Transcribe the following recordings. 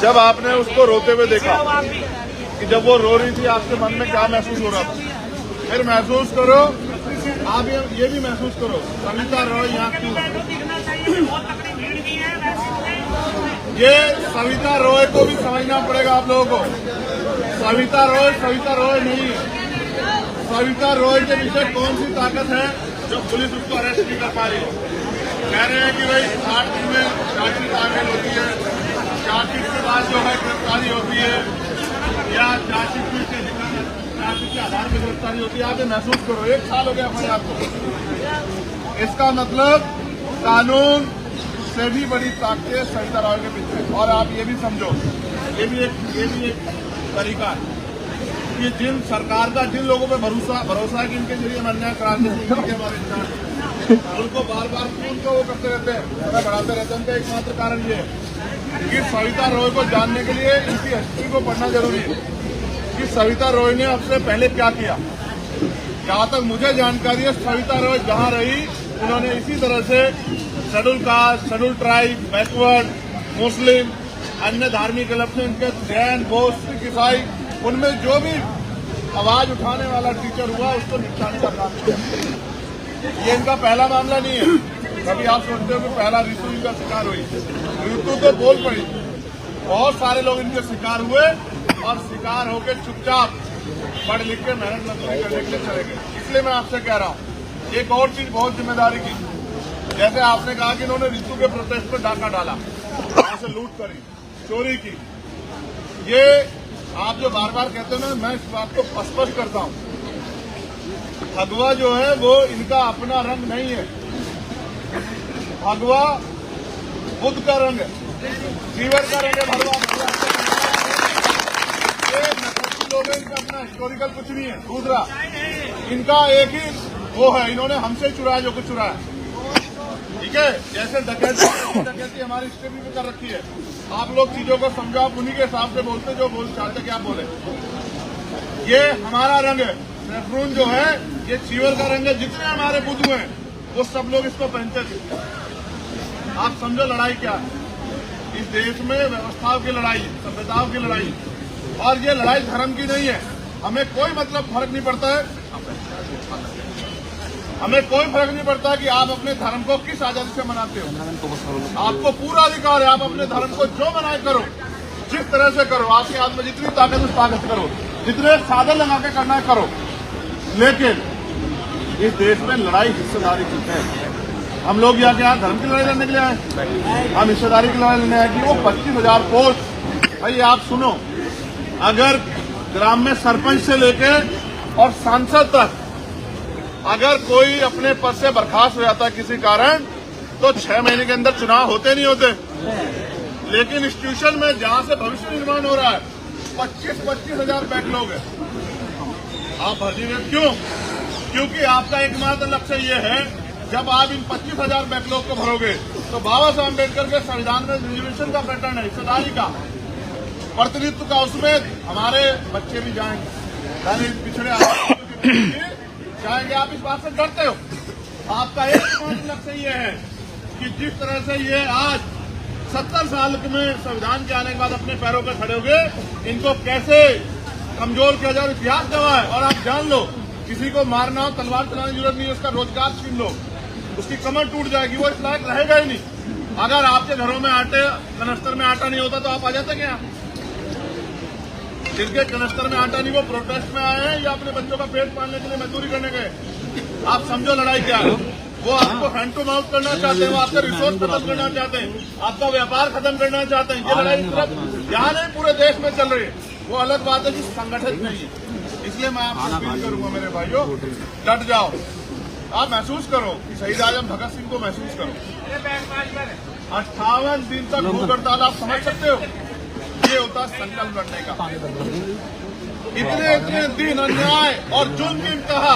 जब आपने उसको रोते हुए देखा कि जब वो रो रही थी आपके मन में क्या महसूस हो रहा था, फिर महसूस करो, आप ये भी महसूस करो सविता रॉय यहाँ क्यों। ये सविता रॉय को भी समझना पड़ेगा आप लोगों को। सविता रॉय नहीं है। सविता रॉय के पीछे कौन सी ताकत है जो पुलिस उसको अरेस्ट नहीं कर पा रही है। कह रहे हैं कि भाई 60 दिन में चार्जशीट दाखिल होती है, चार्जशीट के बाद जो है गिरफ्तारी होती है, या चार्जशीट के आधार पर गिरफ्तारी होती है। आप ये महसूस करो, 1 साल हो गया अपने आप को। इसका मतलब कानून से भी बड़ी ताकत है सविता रॉय के पीछे। और आप ये भी समझो, ये भी एक तरीका है कि जिन सरकार का जिन लोगों पे भरोसा है कि इनके जरिए अन्याय कराने के हमारे उनको बार बार उनको वो करते रहते हैं, बढ़ाते रहते हैं। उनका एकमात्र कारण ये है कि सविता रॉय को जानने के लिए इनकी हिस्ट्री को पढ़ना जरूरी है कि सविता रॉय ने अब से पहले क्या किया। जहां तक मुझे जानकारी है, सविता रॉय जहां रही उन्होंने इसी तरह से schedule caste, schedule tribe, backward, Muslim, अन्य धार्मिक क्लब से उनके जैन, बौद्ध, सिख, ईसाई, उनमें जो भी आवाज उठाने वाला टीचर हुआ उसको निपटाने का काम किया। ये इनका पहला मामला नहीं है। कभी आप सोचते हो कि पहला ऋतु इनका शिकार हुई, ऋतु तो बोल पड़ी। बहुत सारे लोग इनके शिकार हुए और शिकार होकर चुपचाप पढ़ लिख के मेहनत मजदूरी करने के लिए चले गए। इसलिए मैं आपसे कह रहा हूँ एक और चीज बहुत जिम्मेदारी की, जैसे आपने कहा कि इन्होंने ऋतु के प्रोटेस्ट पर डाका डाला, ऐसे लूट करी, चोरी की। ये आप जो बार बार कहते हैं ना, मैं इस बात को स्पष्ट करता हूँ, भगवा जो है वो इनका अपना रंग नहीं है। भगवा बुद्ध का रंग है, सीवर का रंग है भगवा। ये नकली लोग हैं, इनका अपना हिस्टोरिकल कुछ नहीं है। दूसरा, इनका एक ही वो है, इन्होंने हमसे चुराया जो कुछ चुराया। ठीक है, जैसे डकैती हमारी हिस्ट्री में कर रखी है। आप लोग चीजों को समझो, आप उन्हीं के हिसाब से बोलते जो बोल चाहते क्या बोले। ये हमारा रंग है, सैफरून जो है ये चीवर का रंग है। जितने हमारे बुद्ध हैं वो सब लोग इसको पहनते थे। आप समझो लड़ाई क्या है। इस देश में व्यवस्थाओं की लड़ाई, सभ्यताओं की लड़ाई, और ये लड़ाई धर्म की नहीं है। हमें कोई मतलब फर्क नहीं पड़ता है, हमें कोई फर्क नहीं पड़ता कि आप अपने धर्म को किस आजादी से मनाते हो। आपको पूरा अधिकार है, आप अपने धर्म को जो मनाए करो, जिस तरह से करो, आपके हाथ में जितनी ताकत उस ताकत करो, जितने साधन लगा के करना है करो। लेकिन इस देश में लड़ाई हिस्सेदारी की है। हम लोग यहाँ क्या धर्म की लड़ाई लड़ने के लिए आए, हम हिस्सेदारी की लड़ाई लड़ने आए कि वो 25,000 पोस्ट। भाई आप सुनो, अगर ग्राम में सरपंच से लेके और सांसद तक अगर कोई अपने पद से बर्खास्त हो जाता है किसी कारण, तो 6 महीने के अंदर चुनाव होते नहीं होते। लेकिन इंस्टीट्यूशन में जहां से भविष्य निर्माण हो रहा है 25,000 बैकलॉग है। आप भर्ती में क्यों? क्योंकि आपका एकमात्र लक्ष्य ये है, जब आप इन 25,000 बैकलॉग को भरोगे तो बाबा साहब अम्बेडकर के संविधान में रिजर्वेशन का पैटर्न है, हिस्सेदारी का, प्रतिनिधित्व का, उसमें हमारे बच्चे भी जाएंगे, पिछड़े जाएंगे। आप इस बात से डरते हो। आपका एकमात्र लक्ष्य ये है कि जिस तरह से ये आज 70 साल में संविधान के आने के बाद अपने पैरों पर खड़े हो गए, इनको कैसे कमजोर किया जाए। इतिहास गवाह है। और आप जान लो, किसी को मारना हो, तलवार चलाने की जरूरत नहीं है, उसका रोजगार छीन लो, उसकी कमर टूट जाएगी, वो इस लायक रहेगा ही नहीं। अगर आपके घरों में कनस्तर में आटा नहीं होता तो आप आ जाते क्या? जिनके कनस्तर में आटा नहीं, वो प्रोटेस्ट में आए हैं या अपने बच्चों का पेट पालने के लिए मजदूरी करने गए। आप समझो लड़ाई क्या है। वो आपको हैंड टू माउथ करना चाहते हैं, वो आपका रिसोर्स खत्म करना चाहते हैं, आपका व्यापार खत्म करना चाहते हैं। ये लड़ाई सिर्फ यहाँ नहीं पूरे देश में चल रही है। वो अलग बात है कि संगठित नहीं है। इसलिए मैं आपको अपील करूंगा मेरे भाइयों, डट जाओ। आप महसूस करो कि शहीद आजम भगत सिंह को महसूस करो। 58 दिन तक भूख हड़ताल, आप समझ सकते हो? ये होता संकल्प लड़ने का। इतने दिन अन्याय और जुल्म की इंतहा,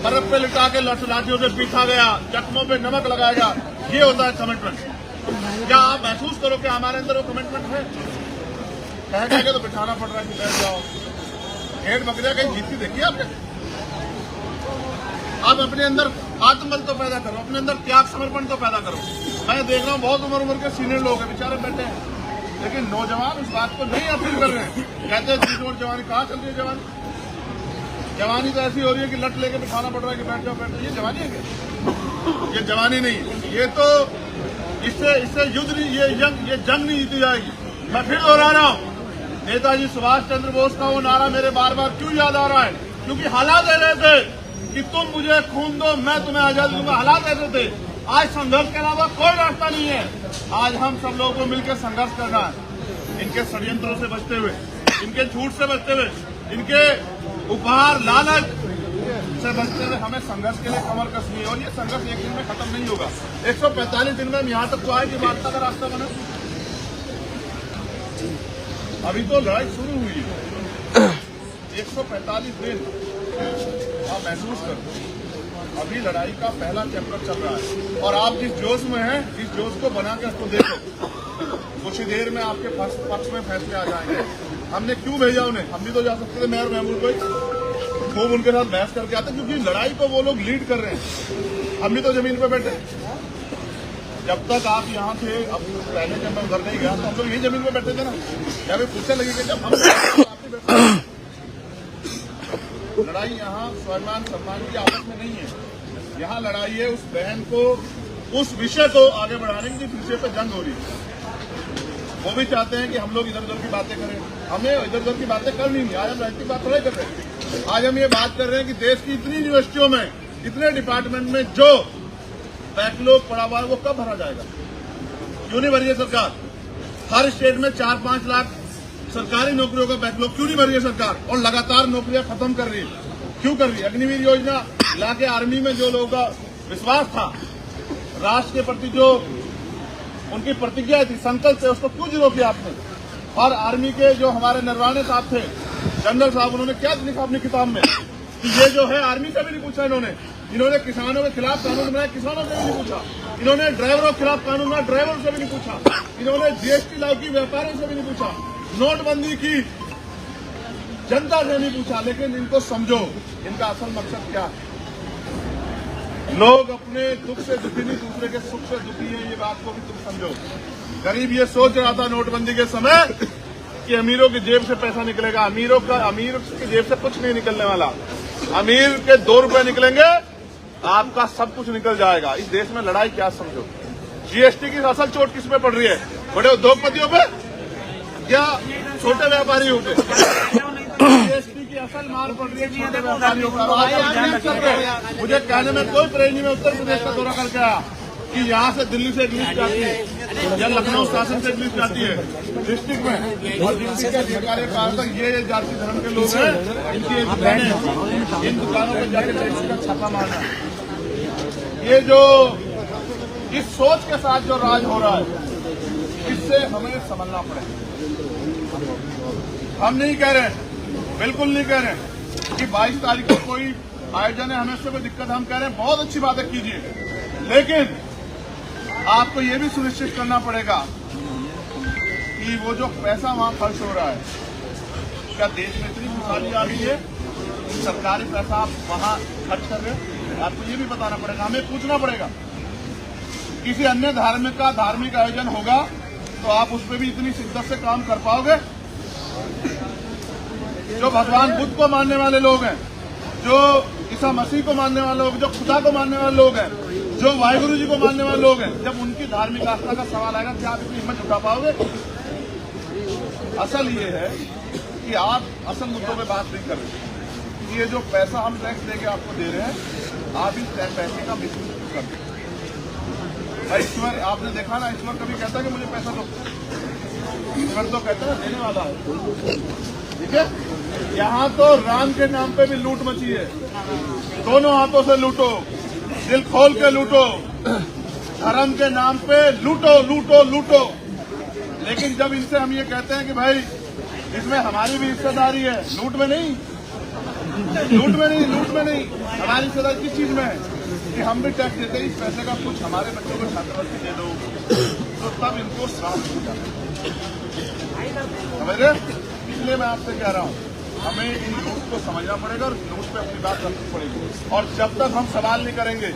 बर्फ पे लिटा के लाठियों से पीटा गया, जख्मों पे नमक लगाया गया, ये होता है कमिटमेंट। क्या आप महसूस करो कि हमारे अंदर वो कमिटमेंट है? कह के तो बिठाना पड़ रहा है कि बैठ जाओ। भेड़ बकरियां कहीं जीती देखिए आपने? आप अपने अंदर आत्मबल तो पैदा करो, अपने अंदर त्याग समर्पण तो पैदा करो। मैं देख रहा हूँ बहुत उम्र के सीनियर लोग हैं, बेचारे बैठे हैं, लेकिन नौजवान उस बात को नहीं अपील कर रहे हैं। कहते हैं जोर जवानी, कहाँ चल रही है जवानी? जवानी तो ऐसी हो रही है कि लट लेके बिठाना पड़ रहा है कि बैठ जाओ। ये जवानी है क्या? ये जवानी नहीं, ये तो इससे युद्ध नहीं, ये जंग नहीं जीती जाएगी। मैं फिर दोहरा रहा हूँ, नेताजी सुभाष चंद्र बोस का वो नारा मेरे बार बार क्यों याद आ रहा है? क्योंकि हालात ऐसे थे कि तुम मुझे खून दो, मैं तुम्हें आजादी दूंगा। हालात ऐसे थे। आज संघर्ष के अलावा कोई रास्ता नहीं है। आज हम सब लोगों को मिलकर संघर्ष करना है, इनके षड्यंत्रों से बचते हुए, इनके झूठ से बचते हुए, इनके उपहार लालच से बचते हुए हमें संघर्ष के लिए कमर कसनी है। और ये संघर्ष एक दिन में खत्म नहीं होगा। 145 दिन में हम यहाँ तक तो आए कि वार्ता का रास्ता बना। अभी तो लड़ाई शुरू हुई है। 145 दिन आप महसूस करते हैं, अभी लड़ाई का पहला चैप्टर चल रहा है। और आप जिस जोश में हैं, इस जोश को बना के उसको देखो, कुछ ही देर में आपके पक्ष में फैसले आ जाएंगे। हमने क्यों भेजा उन्हें? हम भी तो जा सकते थे, मैं और महमूद भाई खूब उनके साथ बहस करके आते, क्योंकि लड़ाई को वो लोग लीड कर रहे हैं। हम भी तो जमीन पे बैठे। जब तक आप यहाँ थे, अब पहले जब मैं उधर नहीं गया तो हम लोग यही जमीन पे बैठे थे ना। क्या भी पूछने लगेगा जब हम लड़ाई यहाँ स्वाभिमान सम्मान की आपस में नहीं है। यहाँ लड़ाई है उस बहन को, उस विषय को आगे बढ़ाने की, जिस विषय पर जंग हो रही है। वो भी चाहते हैं कि हम लोग इधर उधर की बातें करें। हमें इधर उधर की बातें करनी नहीं। आज हम राजनीतिक बात थोड़ा कर रहे हैं। आज हम ये बात कर रहे हैं कि देश की इतनी यूनिवर्सिटियों में, इतने डिपार्टमेंट में जो बैकलॉग पड़ा हुआ है वो कब भरा जाएगा? क्यों नहीं भरी है सरकार? हर स्टेट में 4-5 लाख सरकारी नौकरियों का बैकलॉग क्यों नहीं भरी है सरकार? और लगातार नौकरियां खत्म कर रही है। क्यों कर रही है? अग्निवीर योजना लाके आर्मी में जो लोगों का विश्वास था, राष्ट्र के प्रति जो उनकी प्रतिज्ञा थी, संकल्प थे, उसको क्यों जीरो किया आपने? और आर्मी के जो हमारे नरवाने साहब थे, जनरल साहब, उन्होंने क्या लिखा अपनी किताब में कि ये जो है, आर्मी से भी नहीं पूछा इन्होंने किसानों के खिलाफ कानून बनाया, किसानों से भी नहीं पूछा। इन्होंने ड्राइवरों के खिलाफ कानून बनाया, ड्राइवरों से भी नहीं पूछा। इन्होंने जीएसटी लागू की, व्यापारियों से भी नहीं पूछा। नोटबंदी की, जनता से नहीं पूछा। लेकिन इनको समझो, इनका असल मकसद क्या है। लोग अपने दुख से दुखी नहीं, दूसरे के सुख से दुखी है। ये बात को भी तुम समझो। गरीब ये सोच रहा था नोटबंदी के समय कि अमीरों की जेब से पैसा निकलेगा। अमीर की जेब से कुछ नहीं निकलने वाला। अमीर के 2 रुपए निकलेंगे, आपका सब कुछ निकल जाएगा। इस देश में लड़ाई क्या समझो? जीएसटी की असल चोट किस पे पड़ रही है? बड़े उद्योगपतियों पे या छोटे व्यापारियों पे? जीएसटी की असल मार पड़ रही है छोटे व्यापारियों पर। मुझे कहने में कोई परहेज नहीं। मैं उत्तर प्रदेश का दौरा करके आया कि यहाँ से दिल्ली से एक लिस्ट जाती है या लखनऊ शासन से एक लिस्ट जाती है डिस्ट्रिक्ट में, और डिस्ट्रिक्ट के अधिकारी कहा था ये जाति धर्म के लोग हैं, इनकी एक दुकानें, इन दुकानों पर जाकर टैक्स का छापा मारना। ये जो इस सोच के साथ जो राज हो रहा है, इससे हमें समझना पड़ेगा। हम नहीं कह रहे, बिल्कुल नहीं कह रहे कि 22 तारीख को कोई आयोजन है, हमें उससे कोई दिक्कत। हम कह रहे हैं बहुत अच्छी बातें कीजिए, लेकिन आपको ये भी सुनिश्चित करना पड़ेगा कि वो जो पैसा वहां खर्च हो रहा है, क्या देश में इतनी खुशहाली आ रही है? सरकारी पैसा आप वहां खर्च कर रहे हैं? आपको ये भी बताना पड़ेगा, हमें पूछना पड़ेगा। किसी अन्य धार्मिक आयोजन होगा तो आप उस पर भी इतनी शिद्दत से काम कर पाओगे? जो भगवान बुद्ध को मानने वाले लोग हैं, जो ईसा मसीह को मानने वाले लोग, जो खुदा को मानने वाले लोग हैं, जो वाहिगुरु जी को मानने वाले लोग हैं, जब उनकी धार्मिक आस्था का सवाल आएगा, क्या आप इतनी हिम्मत जुटा पाओगे? असल ये है कि आप असल मुद्दों पे बात नहीं कर रहे। ये जो पैसा हम टैक्स देके आपको दे रहे हैं, आप इस पैसे का मिसयूज कर रहे हैं। ईश्वर, आपने देखा ना, ईश्वर कभी कहता है कि मुझे पैसा दो। ईश्वर तो कहता है देने वाला है। ठीक है, यहाँ तो राम के नाम पे भी लूट मची है। दोनों हाथों से लूटो, दिल खोल के लूटो, धर्म के नाम पे लूटो लूटो लूटो। लेकिन जब इनसे हम ये कहते हैं कि भाई इसमें हमारी भी हिस्सेदारी है, लूट में नहीं, हमारी हिस्सेदारी किस चीज में है कि हम भी टैक्स देते हैं, इस पैसे का कुछ हमारे बच्चों को छात्रवृत्ति दे दो, तो तब इनको श्राप हो जाता है। समझ रहे? इसलिए मैं आपसे कह रहा हूँ, हमें इन लूट को समझना पड़ेगा और लूट पे अपनी बात रखनी पड़ेगी। और जब तक हम सवाल नहीं करेंगे,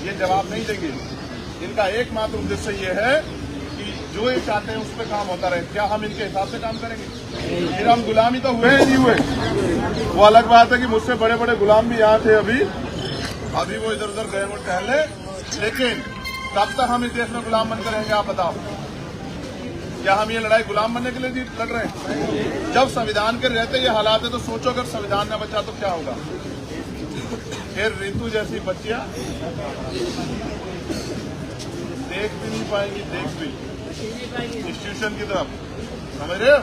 ये जवाब नहीं देंगे। इनका एकमात्र उद्देश्य ये है कि जो ये चाहते हैं उस पर काम होता रहे। क्या हम इनके हिसाब से काम करेंगे? फिर हम गुलामी तो हुए ही नहीं हुए। वो अलग बात है कि मुझसे बड़े बड़े गुलाम भी यहाँ थे, अभी वो इधर उधर गए वो टहले, लेकिन कब तक हम इस देश में गुलाम बनकर रहेंगे? आप बताओ। क्या हम ये लड़ाई गुलाम बनने के लिए लड़ रहे हैं? जब संविधान के रहते ये हालात है तो सोचो अगर संविधान न बचा तो क्या होगा? फिर ऋतु जैसी बच्चियां देख भी नहीं पाएंगी, देख भी इंस्टीट्यूशन की तरफ, समझ रहे हो?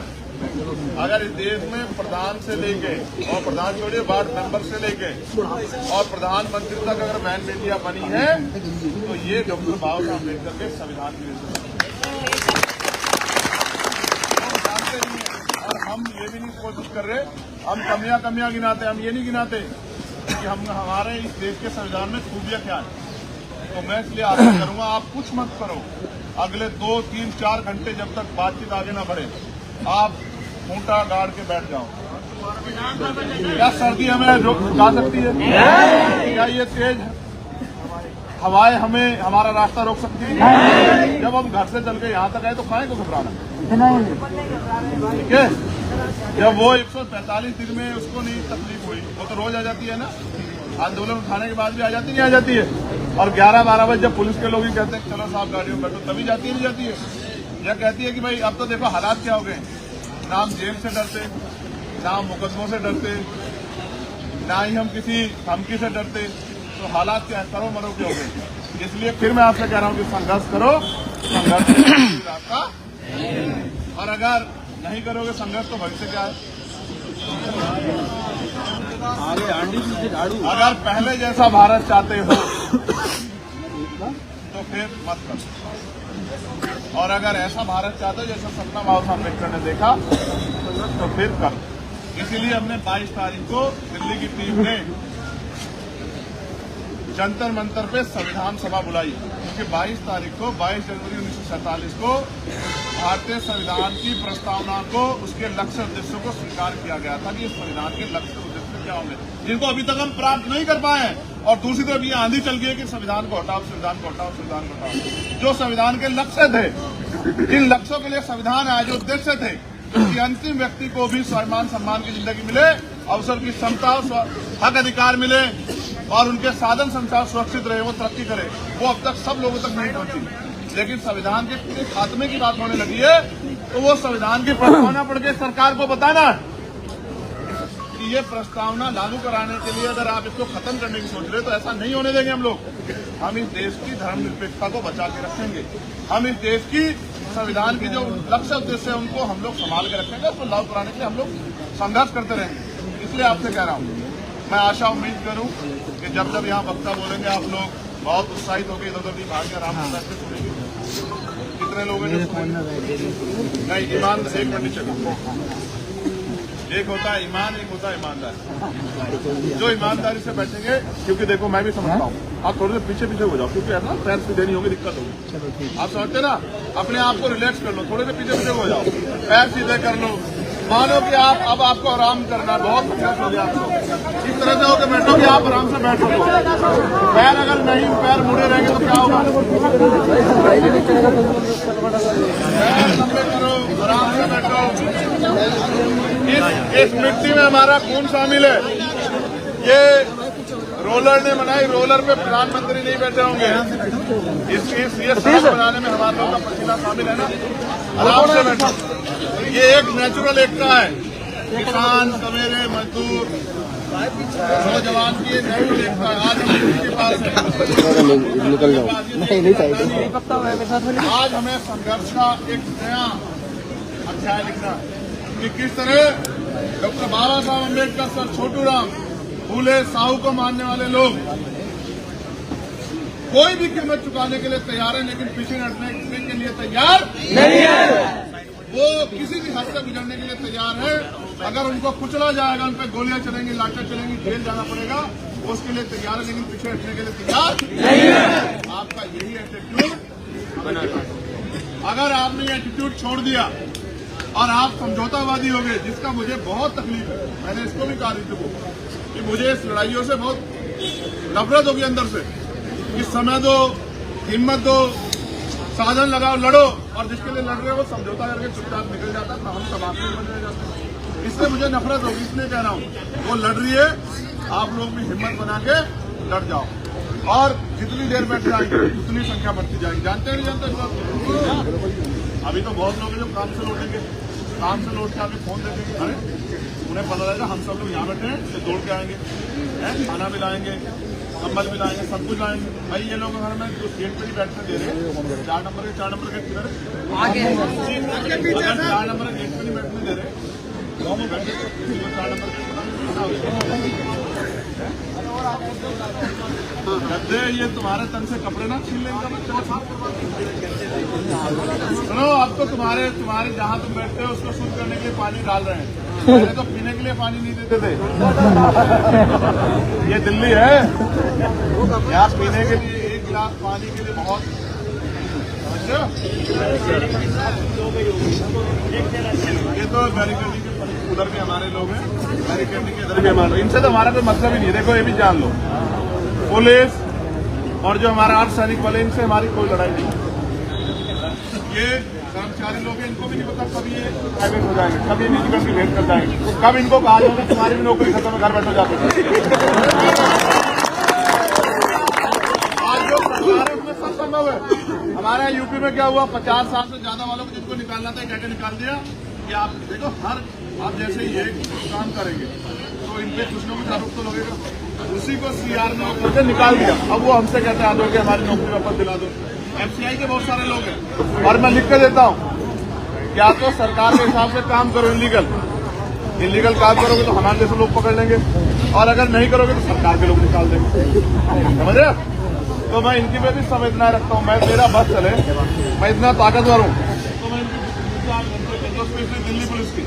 अगर इस देश में प्रधान से लेके और प्रधान छोड़िए वार्ड मेंबर से लेके और प्रधानमंत्री तक अगर बहन बेटियां बनी है तो ये डॉक्टर बाबा साहब अम्बेडकर के संविधान की वजह से। जानते नहीं है और हम ये भी नहीं कोशिश कर रहे, हम कमियां गिनाते, हम ये नहीं गिनाते कि हम हमारे इस देश के संविधान में खूबियां क्या है। तो मैं इसलिए आग्रह करूंगा, आप कुछ मत करो, अगले 2, 3, 4 घंटे जब तक बातचीत आगे ना बढ़े आप खूंटा गाड़ के बैठ जाओ। क्या सर्दी हमें रुका सकती है? क्या ये तेज हवाएं हमें हमारा रास्ता रोक सकती है? जब हम घर से चल के यहाँ तक आए तो काहे को घबराना? ठीक है, जब वो 145 दिन में उसको नहीं तकलीफ हुई, वो तो रोज आ जाती है ना, आंदोलन उठाने के बाद भी आ जाती नहीं आ जाती है। और 11-12 बजे जब पुलिस के लोग ही कहते हैं चलो साहब गाड़ियों में बैठो, तभी जाती नहीं जाती है। यह कहती है कि भाई अब तो देखो हालात क्या हो गए, ना हम जेल से डरते, ना हम मुकदमों से डरते, ना ही हम किसी धमकी से डरते, तो हालात क्या है, करो मरो के हो गए। इसलिए फिर मैं आपसे कह रहा हूँ कि संघर्ष करो, संघर्ष रास्ता, और अगर नहीं करोगे संघर्ष तो भविष्य क्या है? अगर पहले जैसा भारत चाहते हो तो फिर मत करो, और अगर ऐसा भारत चाहते हो जैसा सपना बाबा साहब अम्बेडकर ने देखा तो फिर करो। इसीलिए हमने 22 तारीख को दिल्ली की टीम ने जंतर मंतर पे संविधान सभा बुलाई, क्योंकि 22 तारीख को 22 जनवरी 1947 को भारतीय संविधान की प्रस्तावना को, उसके लक्ष्य उद्देश्यों को स्वीकार किया गया था कि इस संविधान के लक्ष्य उद्देश्य क्या होंगे, जिनको अभी तक हम प्राप्त नहीं कर पाए हैं। और दूसरी तरफ ये आंधी चल गई है कि संविधान को हटाओ, संविधान को हटाओ, संविधान को हटाओ। जो संविधान के लक्ष्य थे, जिन लक्ष्यों के लिए संविधान आया, जो उद्देश्य थे कि अंतिम व्यक्ति को भी सम्मान की जिंदगी मिले, अवसर की क्षमता, हक अधिकार मिले और उनके साधन संसार सुरक्षित रहे, वो तरक्की करे, वो अब तक सब लोगों तक नहीं पहुंची। लेकिन संविधान के खात्मे की बात होने लगी है तो वो संविधान की प्रस्तावना पढ़ के सरकार को बताना कि ये प्रस्तावना लागू कराने के लिए अगर आप इसको खत्म करने की सोच रहे तो ऐसा नहीं होने देंगे हम लोग। हम इस देश की धर्मनिरपेक्षता को बचा के रखेंगे, हम इस देश की संविधान की जो लक्ष्य उद्देश्य है उनको हम लोग संभाल के रखेंगे, उसको लागू कराने के लिए हम लोग संघर्ष करते रहेंगे। इसलिए आपसे कह रहा हूँ, मैं आशा उम्मीद करूं कि जब जब यहाँ वक्ता बोलेंगे आप लोग बहुत उत्साहित होकर इधर उधर नहीं भागे, आराम से बैठ के सुनेंगे। कितने लोग हैं नहीं ईमान, एक मिनट चलिए, एक होता है ईमान, एक होता है ईमानदार। जो ईमानदारी से बैठेंगे, क्योंकि देखो मैं भी समझता हूँ, आप थोड़े से पीछे हो जाओ, क्योंकि ऐसा पैर सीधे नहीं होंगे, दिक्कत होगी। आप समझते ना, अपने आप को रिलैक्स कर लो, थोड़े से पीछे हो जाओ, पैर सीधे कर लो, मानो कि आप अब आपको आराम करना है, बहुत संघर्ष हो गया आपको, इस तरह से होकर बैठो कि आप आराम से बैठ सको। पैर अगर नहीं, पैर मुड़े रहेंगे तो क्या होगा? पैर लंबे करो, आराम से बैठो। इस मिट्टी में हमारा खून शामिल है, ये रोलर ने बनाई, रोलर पे प्रधानमंत्री नहीं बैठे होंगे, ये सड़क बनाने में हमारे लोगों का पसीना शामिल है ना, आराम से बैठो। ये एक नेचुरल एकता है, किसान, सवेरे, मजदूर, नौजवान की ये नेचुरल एकता है। आज हम के पास आज हमें संघर्ष का एक नया अध्याय लिखना कि किस तरह डॉक्टर बाबा साहब अम्बेडकर, सर छोटू राम, फूले, साहू को मानने वाले लोग कोई भी कीमत चुकाने के लिए तैयार है, लेकिन पीछे हटने के लिए तैयार नहीं है। वो किसी भी हद से गुजरने के लिए तैयार है। अगर उनको कुचला जाएगा, उन पर गोलियां चलेंगी, लाठियां चलेंगी, जेल जाना पड़ेगा, उसके लिए तैयार है, लेकिन पीछे हटने के लिए तैयार नहीं है। आपका यही एटीट्यूड बनेगा। अगर आपने ये एटीट्यूड छोड़ दिया और आप समझौतावादी हो गए, जिसका मुझे बहुत तकलीफ है, मैंने इसको भी कहा ऋतु को कि मुझे इस लड़ाइयों से बहुत नफरत होगी अंदर से, कि समय दो, हिम्मत दो, साधन लगाओ, लड़ो और जिसके लिए लड़ रहे हैं वो समझौता करके चुपचाप निकल जाता है, तो हम सब आपके बदले जाते हैं। इसलिए मुझे नफरत होगी, इसलिए कह रहा हूँ वो लड़ रही है, आप लोग भी हिम्मत बना के लड़ जाओ और जितनी देर बैठ जाएंगे उतनी संख्या बढ़ती जाएगी। जानते हैं नहीं जानते? अभी तो बहुत लोग हैं जो काम से लौटेंगे, काम से लौट के आके फोन देखेंगे, अरे उन्हें पता लगेगा हम सब लोग यहाँ बैठे हैं तो दौड़ के आएंगे, खाना भी लाएंगे, कंबल भी लाएंगे, सब कुछ लाएंगे। भाई ये लोग अगर मैं जो गेट पे ही बैठने दे रहे हैं, 4 नंबर गेट किधर है, 4 नंबर गेट पे नहीं बैठने दे रहे, 4 नंबर गद्दे, ये तुम्हारे तन से कपड़े ना छीन लेंगे। सुनो, अब तो तुम्हारे जहाँ तुम बैठते हो उसको शुद्ध करने के लिए पानी डाल रहे हैं, पहले तो पीने के लिए पानी नहीं देते थे। ये दिल्ली है, यहाँ पीने के लिए 1 गिलास पानी के लिए बहुत, ये तो बैरिकेडिंग के उधर भी हमारे लोग हैं, बैरिकेडिंग के इधर भी हमारे, इनसे तो हमारा कोई मतलब ही नहीं है। देखो ये भी जान लो, पुलिस और जो हमारा अर्धसैनिक बल है इनसे हमारी कोई लड़ाई नहीं। ये कर्मचारी लोग हैं, इनको भी नहीं पता कब ये प्राइवेट हो जाएंगे, कब ये निजी कंपनी भेंट कर जाएंगे, कब इनको कहा जाएगा तुम्हारी भी नौकरी खत्म है, घर बैठो जाते। आज जो सरकार है उसमें सब संभव है। हमारे यूपी में क्या हुआ, 50 साल से ज्यादा वालों को जिनको निकालना था क्या निकाल दिया। कि आप देखो, हर आप जैसे ही एक काम करेंगे तो इन पे कुछ ना कुछ आरोप तो लगेगा। उसी को सीआर ने करके निकाल दिया, अब वो हमसे कहते हैं आ जाओ कि हमारी नौकरी वापस दिला दो। एमसीआई के बहुत सारे लोग हैं और मैं लिख के देता हूँ, क्या तो सरकार के हिसाब से काम करो, इलीगल काम करोगे तो हमारे जैसे लोग पकड़ लेंगे, और अगर नहीं करोगे तो सरकार के लोग निकाल देंगे, समझ रहे? तो मैं इनकी भी संवेदना रखता हूँ। मैं मेरा बस चले, मैं इतना ताकतवर हूँ तो मैं इनकी स्पेशली दिल्ली पुलिस की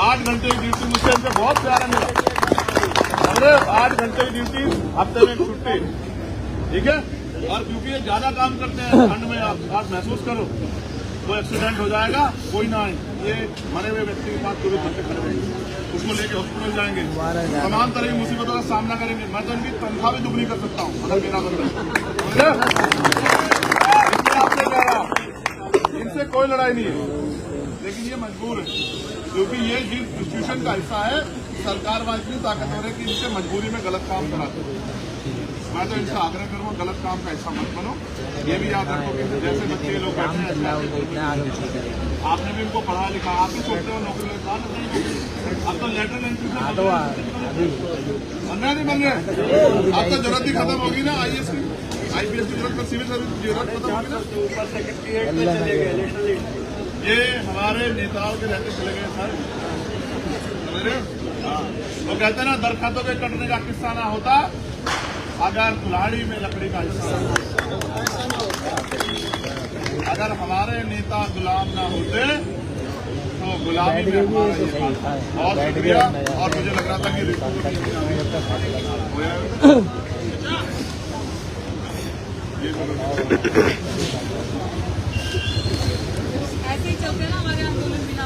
8 घंटे की ड्यूटी मुझसे इनसे बहुत प्यारा मिला। अरे 8 घंटे की ड्यूटी, हफ्ते में छुट्टी, ठीक है। और क्योंकि ये ज्यादा काम करते हैं ठंड में, आप महसूस करो कोई एक्सीडेंट हो जाएगा, कोई ना आए, ये मरे हुए व्यक्ति के पास 24 घंटे खड़े रहेंगे, उसको लेके हॉस्पिटल जाएंगे, तमाम तरह की मुसीबतों का सामना करेंगे। मैं तो इनकी तनख्वाह भी दुगनी कर सकता हूँ अगर मेरा बंदा। आपसे कह रहा हूँ, इनसे कोई लड़ाई नहीं है, लेकिन ये मजबूर है क्योंकि ये जिस इंस्टीट्यूशन का हिस्सा है, सरकार वाले इतनी ताकतवर है कि इनसे मजबूरी में गलत काम कराते हैं। मैं तो इनसे आग्रह करूँगा गलत काम का हिस्सा मत बनो। ये भी याद रखो कि जैसे बच्चे लोग बैठे हैं, आपने भी इनको पढ़ा लिखा, आप भी सोचते हो नौकरी अब तो लेटर एंट्री नहीं बन रहे, अब तो जरूरत ही खत्म होगी ना आईएएस की, आईपीएस की जरूरत, सिविल सर्विस की जरूरत खत्म होगी ना। ये हमारे नेताओं के रहते चले गए सर, वो कहते हैं ना, दरख्तों के कटने का किस्सा ना होता अगर कुल्हाड़ी में लकड़ी का हिस्सा, अगर हमारे नेता गुलाम ना होते तो गुलामी में हमारा ये बहुत शुक्रिया। और मुझे लग रहा था कि ऐसे ही चलते ना हमारे आंदोलन बिना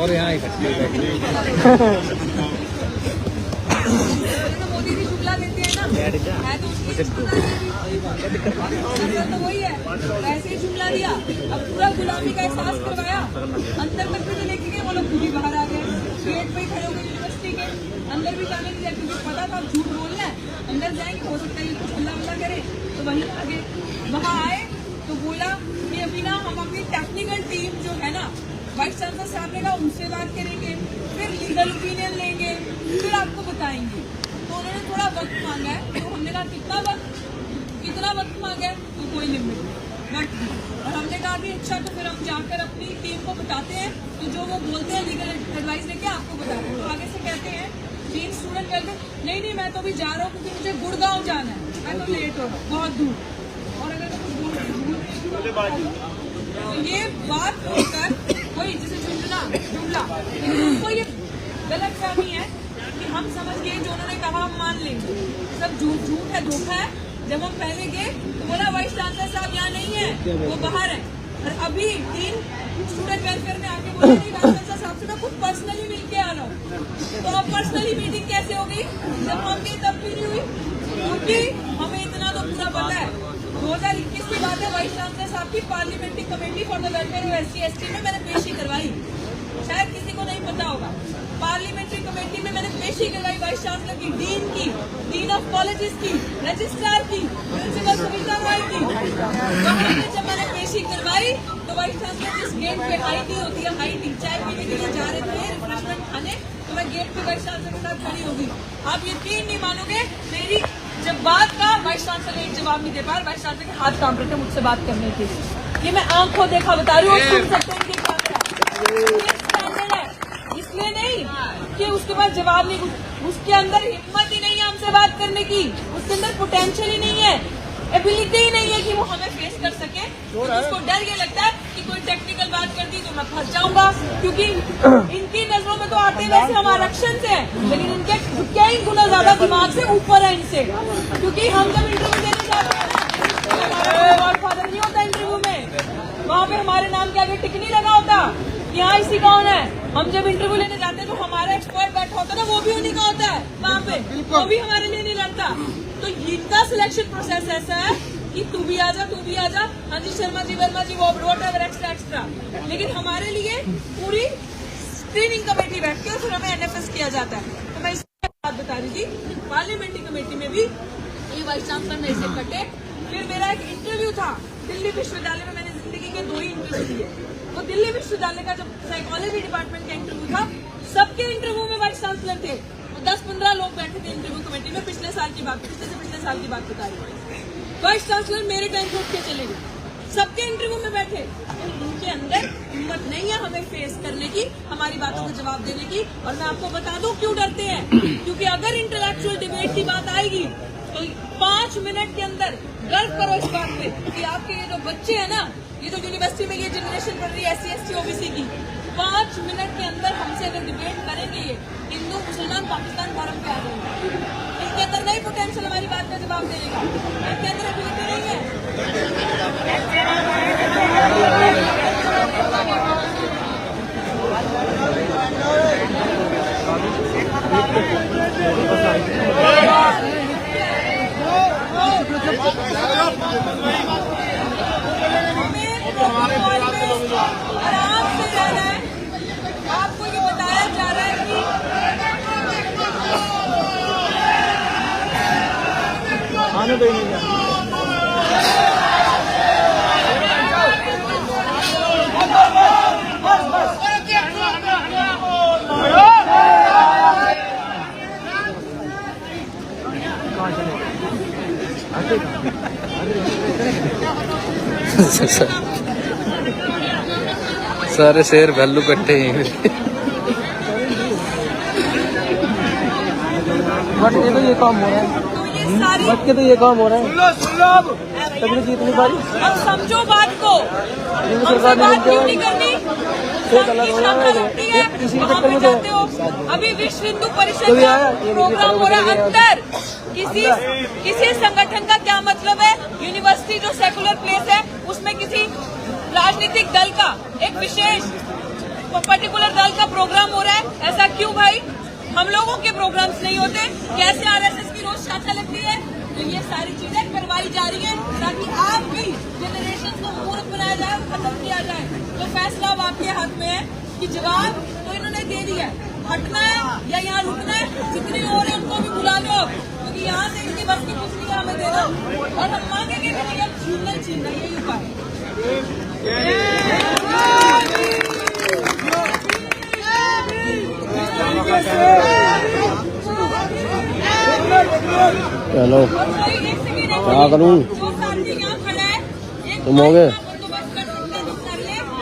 और यहाँ इकट्ठे मोदी जी शुक्ला देते हैं ना, है तो तो वही है, ऐसे ही शुक्ला दिया, अब पूरा गुलामी का एहसास करवाया, अंदर तक भी लेके गए, वो लोग भी बाहर आ गए, गेट पे ही खड़े हो गए, यूनिवर्सिटी के अंदर भी जाने नहीं दिया क्योंकि पता था झूठ बोलना है, अंदर जाएंगे हो सकता है ये कुछ हल्ला करे, तो वहीं आगे वहाँ आए तो बोला कि अभी ना हम अपनी टेक्निकल टीम जो है ना, वाइस चांसलर साहब ने कहा उनसे बात करेंगे, फिर लीगल ओपिनियन लेंगे, फिर आपको बताएंगे। तो उन्होंने थोड़ा वक्त मांगा है, तो हमने कहा कितना वक्त मांगा है, तो कोई लिमिट वक्त दी, और हमने कहा कि अच्छा तो फिर हम जाकर अपनी टीम को बताते हैं, तो जो वो बोलते हैं लीगल एडवाइस लेके आपको बताते हैं। तो आगे से कहते हैं 3 स्टूडेंट कहते नहीं मैं तो अभी जा रहा हूँ क्योंकि मुझे गुड़गांव जाना है, मैं तो लेट हो रहा हूँ बहुत दूर, और अगर तो ये बात होकर कोई जैसे जुमला उनको ये गलत फहमी है कि हम समझ गए जो उन्होंने कहा हम मान लेंगे, सब झूठ है, धोखा है। जब हम पहले गए तो बोला वाइस चांसलर साहब यहाँ नहीं है, वो बाहर है, और अभी 3 स्टूडेंट वेलफेयर में आके बोला नहीं वाइस चांसलर साहब से मैं खुद पर्सनली मिल के आ रहा हूँ। तो अब पर्सनली मीटिंग कैसे हो गई, जब हम गए तब भी नहीं हुई, क्योंकि हमें इतना तो पूरा पता है 2021 की बात है, वाइस चांसलर साहब की parliamentary committee for the welfare of SC/ST में मैंने पेशी करवाई, शायद किसी को नहीं पता होगा। पार्लियामेंट्री कमेटी में मैंने पेशी करवाई वाइस चांसलर की, डीन ऑफ कॉलेजेस की, रजिस्ट्रार की, प्रिंसिपल सविता रॉय की। जब मैंने पेशी करवाई तो वाइस चांसलर जिस गेट पे हाई टी होती है, हाई टी चाय पीने के लिए जा रहे थे, रिफ्रेशमेंट खाने, तो मैं गेट पे वाइस चांसलर के साथ खड़ी होगी। आप यकीन नहीं मानोगे, मेरी जब बात का वाइस चांसलर एक जवाब नहीं दे पा, वाइस चांसलर के हाथ कांप रहे थे मुझसे बात करने की। ये मैं आंखों देखा बता रही हूँ, सुन सकते हैं इनके कैमरा है, इसलिए नहीं कि उसके पास जवाब नहीं, उसके अंदर हिम्मत ही नहीं है हमसे बात करने की, उसके अंदर पोटेंशियल ही नहीं है, एबिलिटी ही नहीं है कि वो हमें फेस कर सके। तो उसको डर ये लगता है कि कोई टेक्निकल बात कर दी तो मैं फंस जाऊंगा, क्योंकि इनकी नजरों में तो आते वैसे हम आरक्षण से हैं, लेकिन इनके कई गुना ज्यादा दिमाग से ऊपर है इनसे। क्योंकि हम जब इंटरव्यू देने जाते हैं तो हमारा गॉडफादर नहीं होता इंटरव्यू में, वहाँ पे हमारे नाम के आगे टिक नहीं लगा होता, यहाँ इसी कौन है। हम जब इंटरव्यू लेने जाते हैं तो हमारा एक्सपर्ट बैठा होता है ना, वो भी उन्हीं का होता है वहाँ पे, वो भी हमारे लिए नहीं लड़ता। तो इनका सिलेक्शन प्रोसेस ऐसा है कि तू भी आजा, हाँ जी शर्मा जी, वर्मा जी, वो वॉटएवर एक्स्ट्रा। लेकिन हमारे लिए पूरी स्क्रीनिंग कमेटी बैठती है और फिर हमें NFS किया जाता है। तो मैं इसकी बात बता रही थी, पार्लियामेंट्री कमेटी में भी ये वाइस चांसलर ने इसे कटे। फिर मेरा एक इंटरव्यू था दिल्ली विश्वविद्यालय में, मैंने जिंदगी के 2 ही इंटरव्यू दिए। वो दिल्ली विश्वविद्यालय का जब साइकोलॉजी डिपार्टमेंट का इंटरव्यू था, सबके इंटरव्यू में वाइस चांसलर थे, 10-15 लोग बैठे थे इंटरव्यू कमेटी में। पिछले साल की बात बता रही हूँ। वाइस चांसलर मेरे टाइम पे उठ के चले गए, सबके इंटरव्यू में बैठे। उनके अंदर हिम्मत नहीं है हमें फेस करने की, हमारी बातों का जवाब देने की। और मैं आपको बता दूं क्यों डरते हैं, क्योंकि अगर इंटेलेक्चुअल डिबेट की बात आएगी तो 5 मिनट के अंदर गर्व करो इस बात पे कि आपके ये जो बच्चे हैं ना, ये जो यूनिवर्सिटी में ये जनरेशन पढ़ रही है SC/ST OBC की, 5 मिनट के अंदर हमसे अगर डिबेट करेंगे, ये हिंदू मुसलमान पाकिस्तान धर्म पे आ जाएंगे। इनके अंदर नहीं पोटेंशियल हमारी बात का जवाब देने का, इनके अंदर एबिलिटी नहीं है। आराम से जाना है, आपको ये बताया जा रहा है कि आने दो सारे शेर भालू इकट्ठे हैं। बट ये तो ये काम हो रहा है, बट के तो ये काम हो रहा है, तभी जीत नहीं पा रही। अब समझो बात को, सरकार ने क्यों नहीं करनी, इसी के चक्कर में तो अभी विश्व हिंदू परिषद का प्रोग्राम हो रहा है अंदर। किसी संगठन का क्या मतलब है, यूनिवर्सिटी जो सेकुलर प्लेस है उसमें किसी राजनीतिक दल का एक विशेष पर्टिकुलर दल का प्रोग्राम हो रहा है, ऐसा क्यों भाई? हम लोगों के प्रोग्राम्स नहीं होते? कैसे RSS की रोज शाखा लगती है? तो ये सारी चीजें करवाई जा रही है ताकि आपकी जनरेशन को मूर्ख बनाया जाए, खत्म किया जाए। तो फैसला अब आपके हाथ में है कि जवाब तो इन्होंने दे दिया, हटना है या यहाँ रुकना है। जितने और हैं उनको भी बुला लो, क्योंकि यहाँ से इनकी बस की कुछ नहीं हमें देना, और हम मांगेंगे कि नहीं, अब छीनना यही उपाय। चलो क्या करूँ, तुम हो गए,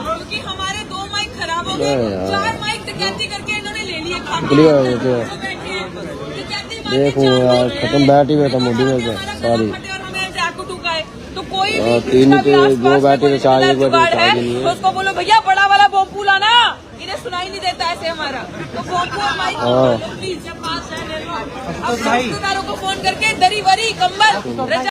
क्योंकि हमारे 2 माइक खराब हो गए, 4 माइक डकैती करके इन्होंने ले लिए। देखो यार खत्म बैठी हुए था मोदी में सारी, तो कोई 2 बैठी तो 4 एक बार तो उसको बोलो भैया बड़ा वाला बॉम्बू लाना, इन्हें सुनाई नहीं देता ऐसे हमारा, तो बॉम्बू और माइक प्लीज। अब रिश्तेदारों को फोन करके दरी वरी कंबल